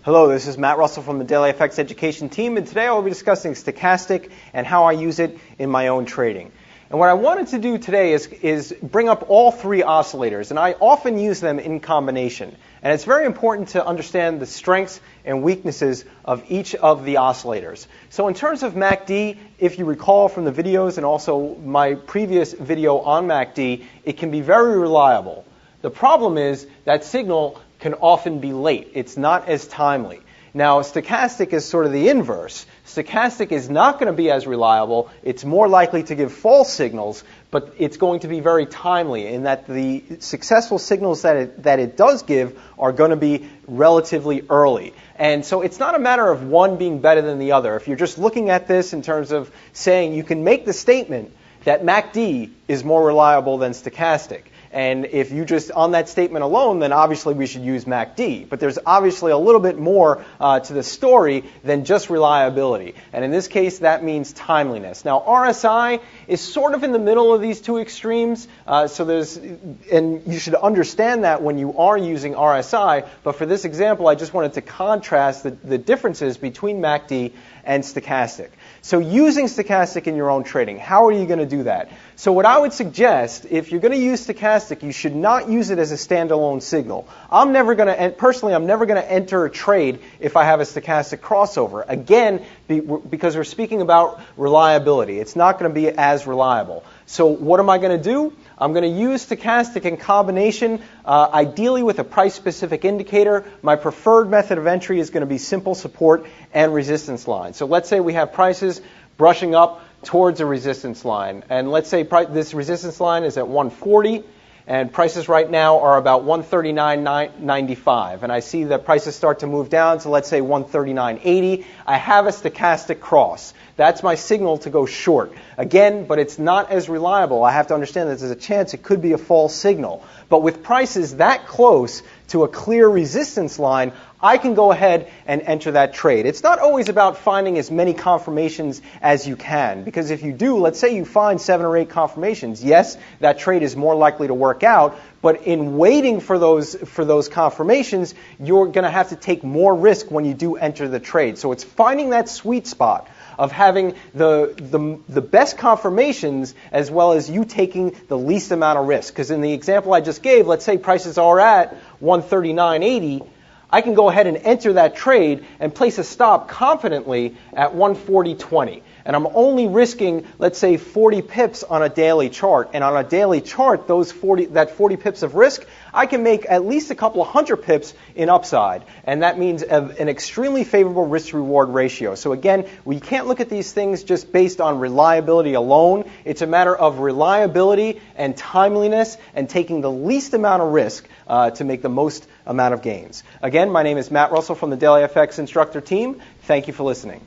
Hello, this is Matt Russell from the Daily FX Education team, and today I will be discussing stochastic and how I use it in my own trading. And what I wanted to do today is bring up all three oscillators, and I often use them in combination. And it's very important to understand the strengths and weaknesses of each of the oscillators. So in terms of MACD, if you recall from the videos and also my previous video on MACD, it can be very reliable. The problem is that signal can often be late. It's not as timely. Now, stochastic is sort of the inverse. Stochastic is not going to be as reliable. It's more likely to give false signals, but it's going to be very timely in that the successful signals that it does give are going to be relatively early. And so it's not a matter of one being better than the other. If you're just looking at this in terms of saying you can make the statement that MACD is more reliable than stochastic. And if you just, on that statement alone, then obviously we should use MACD. But there's obviously a little bit more to the story than just reliability. And in this case, that means timeliness. Now, RSI is sort of in the middle of these two extremes. And you should understand that when you are using RSI. But for this example, I just wanted to contrast the differences between MACD and stochastic. So using stochastic in your own trading, how are you going to do that? So what I would suggest, if you're going to use stochastic, you should not use it as a standalone signal. Personally, I'm never going to enter a trade if I have a stochastic crossover. Again, because we're speaking about reliability. It's not going to be as reliable. So what am I going to do? I'm going to use stochastic in combination, ideally with a price-specific indicator. My preferred method of entry is going to be simple support and resistance line. So let's say we have prices brushing up towards a resistance line. And let's say this resistance line is at 140, and prices right now are about 139.95. And I see that prices start to move down to, let's say, 139.80. I have a stochastic cross. That's my signal to go short. Again, but it's not as reliable. I have to understand that there's a chance it could be a false signal. But with prices that close to a clear resistance line, I can go ahead and enter that trade. It's not always about finding as many confirmations as you can, because if you do, let's say you find 7 or 8 confirmations, yes, that trade is more likely to work out, but in waiting for those confirmations, you're going to have to take more risk when you do enter the trade. So it's finding that sweet spot of having the best confirmations as well as you taking the least amount of risk. Because in the example I just gave, let's say prices are at 139.80, I can go ahead and enter that trade and place a stop confidently at 140.20. And I'm only risking, let's say, 40 pips on a daily chart. And on a daily chart, that 40 pips of risk, I can make at least a couple of 100 pips in upside. And that means an extremely favorable risk-reward ratio. So again, we can't look at these things just based on reliability alone. It's a matter of reliability and timeliness and taking the least amount of risk to make the most amount of gains. Again, my name is Matt Russell from the Daily FX Instructor team. Thank you for listening.